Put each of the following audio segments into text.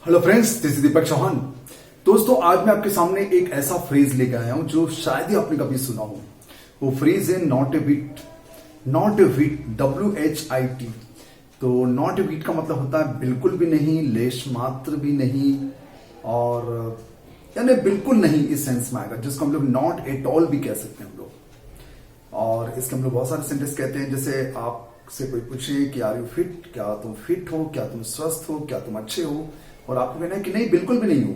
Hello friends, this is दीपक चौहान। दोस्तों, आज मैं आपके सामने एक ऐसा फ्रेज लेकर आया हूं जो शायद ही आपने कभी सुना हो। वो फ्रेज है not a bit. Not a bit, WHIT। तो नॉट ए बिट का मतलब होता है बिल्कुल भी नहीं, लेश मात्र भी नहीं, और यानी बिल्कुल नहीं इस सेंस में आएगा, जिसको हम लोग नॉट एट ऑल भी कह सकते हैं हम लोग। और इसके हम लोग बहुत सारे सेंटेंस कहते हैं। जैसे आपसे कोई पूछे कि आर यू फिट, क्या तुम फिट हो, क्या तुम स्वस्थ हो, क्या तुम अच्छे हो, और आपको कहना है कि नहीं, बिल्कुल भी नहीं हूं,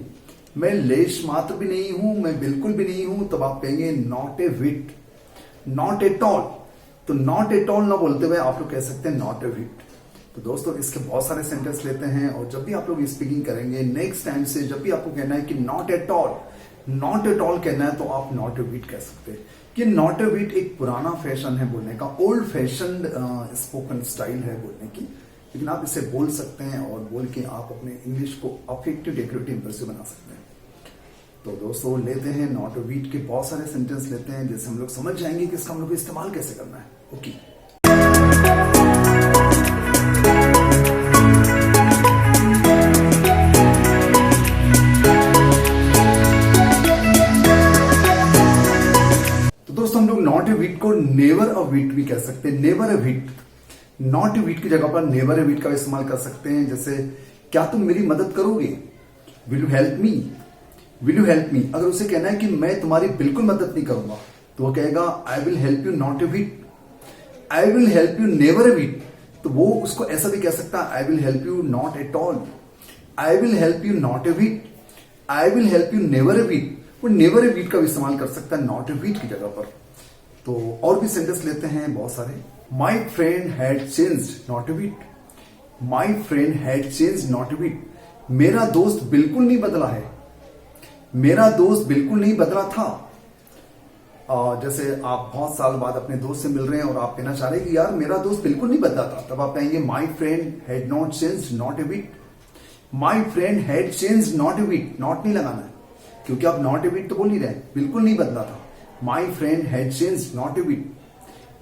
मैं लेश मात्र भी नहीं हूं, मैं बिल्कुल भी नहीं हूं, तब आप कहेंगे not a whit, not at all. तो नॉट एट ऑल ना बोलते हुए आप लोग कह सकते हैं नॉट ए विट। तो दोस्तों, इसके बहुत सारे सेंटेंस लेते हैं, और जब भी आप लोग स्पीकिंग करेंगे नेक्स्ट टाइम से, जब भी आपको कहना है कि not at all, not at all कहना है, तो आप नॉट ए विट कह सकते हैं। कि नॉट ए विट एक पुराना फैशन है बोलने का, ओल्ड फैशन स्पोकन स्टाइल है बोलने की, लेकिन आप इसे बोल सकते हैं और बोल के आप अपने इंग्लिश को अफेक्टिव, डेकोरेटिव, इंप्रेसिव बना सकते हैं। तो दोस्तों, लेते हैं नॉट ए विट के बहुत सारे सेंटेंस लेते हैं, जिससे हम लोग समझ जाएंगे कि इसका हम लोग इस्तेमाल कैसे करना है। ओके, तो दोस्तों, हम लोग नॉट ए विट को नेवर अ विट भी कह सकते हैं। Never a whit, not a विट की जगह पर नेवर ए विट का इस्तेमाल कर सकते हैं। जैसे, क्या तुम मेरी मदद करोगे, will you help me, will you help me. अगर उसे कहना है कि मैं तुम्हारी बिल्कुल मदद नहीं करूंगा, तो वो कहेगा I will help you not a whit, I will help you never a whit. तो वो उसको ऐसा भी कह सकता है, I will help you not at all, I will help you not a whit, I will help you never a whit. वो never a विट का भी इस्तेमाल कर सकता है नॉट ए विट की जगह पर। तो और भी सेंटेंस लेते हैं बहुत सारे। My friend had changed not a whit, my friend had changed not a whit. मेरा दोस्त बिल्कुल नहीं बदला है, मेरा दोस्त बिल्कुल नहीं बदला था। जैसे आप बहुत साल बाद अपने दोस्त से मिल रहे हैं और आप कहना चाह रहे हैं कि यार मेरा दोस्त बिल्कुल नहीं बदला था, तब आप कहेंगे my friend had not changed not a whit. My friend had changed not a whit, not नहीं लगाना है, क्योंकि आप नॉट ए विट तो बोल ही रहे, बिल्कुल नहीं बदला था। My friend had changed not a whit,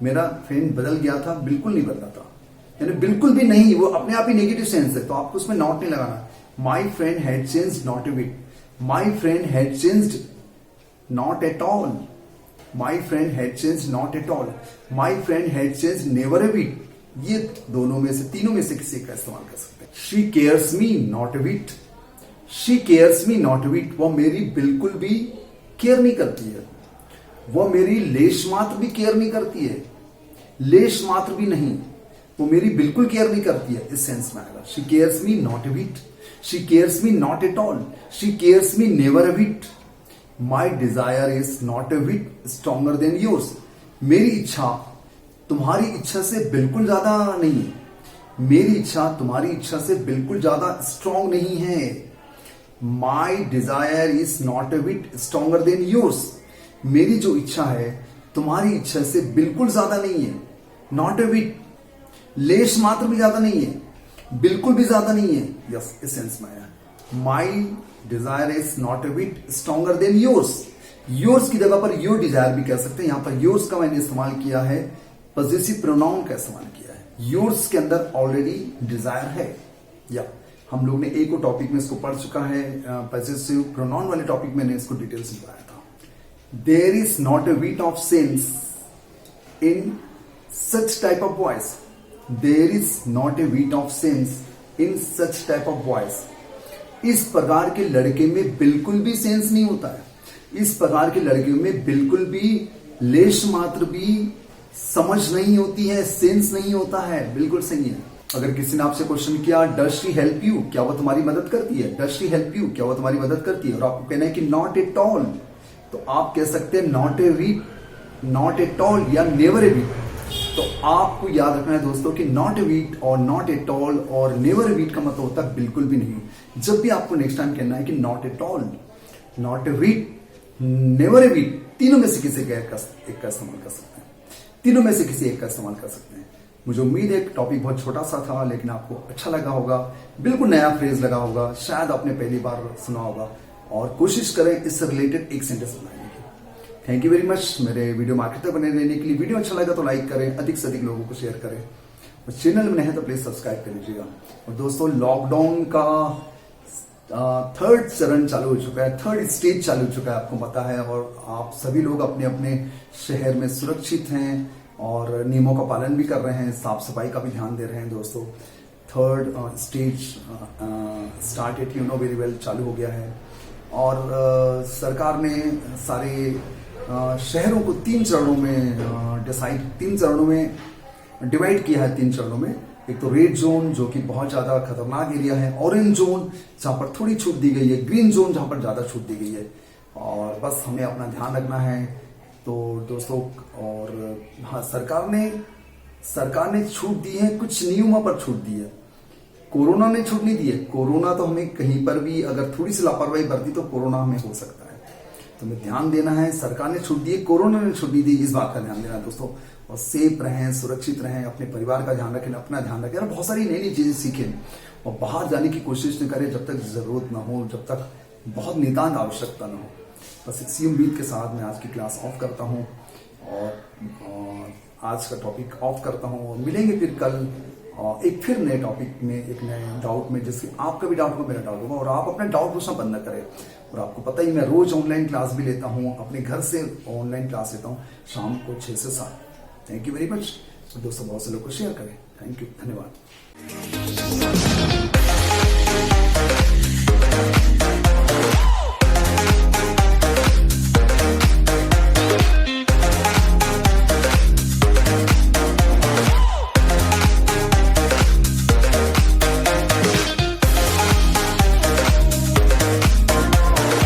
मेरा फ्रेंड बदल गया था, बिल्कुल नहीं बदला था। यानी बिल्कुल भी नहीं, वो अपने आप ही नेगेटिव सेंस है, तो आपको उसमें नॉट नहीं लगाना। My friend had changed not a whit, my friend had changed not at all, my friend had changed not at all, my friend had changed never a whit. ये दोनों में से, तीनों में से किसी का इस्तेमाल कर सकते हैं। She cares me not a whit, she cares me not a whit. वो मेरी बिल्कुल भी केयर नहीं करती है, वो मेरी लेश मात्र भी केयर नहीं करती है, लेश मात्र भी नहीं, वो मेरी बिल्कुल केयर नहीं करती है, इस सेंस में आएगा। She cares me not a whit, she cares me not at all, she cares me never a whit. My desire is not a whit stronger than yours. मेरी इच्छा तुम्हारी इच्छा से बिल्कुल ज्यादा नहीं है, मेरी इच्छा तुम्हारी इच्छा से बिल्कुल ज्यादा स्ट्रॉन्ग नहीं है। My desire is not a whit stronger than yours. मेरी जो इच्छा है तुम्हारी इच्छा से बिल्कुल ज्यादा नहीं है, नॉट ए विट, लेश मात्र भी ज्यादा नहीं है, बिल्कुल भी ज्यादा नहीं है। यस, इस सेंस में आया। My desire is not a whit stronger than yours. Yours की जगह पर योर डिजायर भी कह सकते हैं। यहां पर योर्स का मैंने इस्तेमाल किया है, पॉजेसिव प्रोनाउन का इस्तेमाल किया है। योर्स के अंदर ऑलरेडी डिजायर है। या हम लोग ने एक और टॉपिक में इसको पढ़ चुका है, पॉजेसिव प्रोनाउन वाले टॉपिक में इसको डिटेल से बताया था। There is not a whit of sense in such type of voice. There is not a whit of sense in such type of voice. इस प्रकार के लड़के में बिल्कुल भी सेंस नहीं होता है, इस प्रकार के लड़के में बिल्कुल भी लेश मात्र भी समझ नहीं होती है, सेंस नहीं होता है। बिल्कुल सही है। अगर किसी ने आपसे क्वेश्चन किया डज शी हेल्प यू, क्या वो तुम्हारी मदद करती है, डज शी हेल्प यू, क्या वो तुम्हारी मदद करती है, और आपको कहना है कि नॉट एट ऑल, तो आप कह सकते हैं not a whit, not at all, या नेवर ए विट। तो आपको याद रखना है दोस्तों कि नॉट ए विट और नॉट एट ऑल और नेवर ए विट का मतलब होता है बिल्कुल भी नहीं। जब भी आपको नेक्स्ट टाइम कहना है कि not at all, not a whit, never a whit, तीनों में से किसी एक का इस्तेमाल कर सकते हैं, तीनों में से किसी एक का इस्तेमाल कर सकते हैं। मुझे उम्मीद है टॉपिक बहुत छोटा सा था, लेकिन आपको अच्छा लगा होगा, बिल्कुल नया फ्रेज लगा होगा, शायद आपने पहली बार सुना होगा, और कोशिश करें इससे रिलेटेड एक सेंटेंस बनाने की। Thank you very much. मेरे वीडियो मार्केट तक बने रहने के लिए। वीडियो अच्छा लगा तो लाइक करें, अधिक से अधिक लोगों को शेयर करें, और चैनल में नहीं है तो प्लीज सब्सक्राइब कर लीजिएगा। और दोस्तों, लॉकडाउन का थर्ड चरण चालू हो चुका है, थर्ड स्टेज चालू हो चुका है, आपको पता है। और आप सभी लोग अपने अपने शहर में सुरक्षित हैं और नियमों का पालन भी कर रहे हैं, साफ सफाई का भी ध्यान दे रहे हैं दोस्तों। Third stage started, you know very well, चालू हो गया है। और सरकार ने सारे शहरों को 3 चरणों में डिवाइड किया है, 3 चरणों में। एक तो रेड जोन जो कि बहुत ज्यादा खतरनाक एरिया है, ऑरेंज जोन जहां पर थोड़ी छूट दी गई है, ग्रीन जोन जहां पर ज्यादा छूट दी गई है। और बस हमें अपना ध्यान रखना है तो दोस्तों। और हाँ, सरकार ने छूट दी है, कुछ नियमों पर छूट दी है। कोरोना ने छूट नहीं दी है। कोरोना तो हमें कहीं पर भी अगर थोड़ी सी लापरवाही बरती तो कोरोना हमें हो सकता है, तो हमें ध्यान देना है। सरकार ने छूट दी है, कोरोना ने छूट नहीं दी, इस बात का ध्यान देना है दोस्तों। और सेफ रहें, सुरक्षित रहें, अपने परिवार का ध्यान रखें, अपना ध्यान रखें और बहुत सारी नई नई चीजें सीखें। और बाहर जाने की कोशिश न करें जब तक जरूरत ना हो, जब तक बहुत नितांत आवश्यकता ना हो। बस इसी उम्मीद के साथ मैं आज की क्लास ऑफ करता हूँ और आज का टॉपिक ऑफ करता हूँ। और मिलेंगे फिर कल एक फिर नए टॉपिक में, एक नए डाउट में, जिससे आपका भी डाउट होगा, मेरा डाउट होगा। और आप अपना डाउट पूछना बंद न करें। और आपको पता ही मैं रोज ऑनलाइन क्लास भी लेता हूँ, अपने घर से ऑनलाइन क्लास लेता हूँ शाम को 6 से 7। Thank you very much. दोस्तों बहुत से लोग को शेयर करें। थैंक यू, धन्यवाद।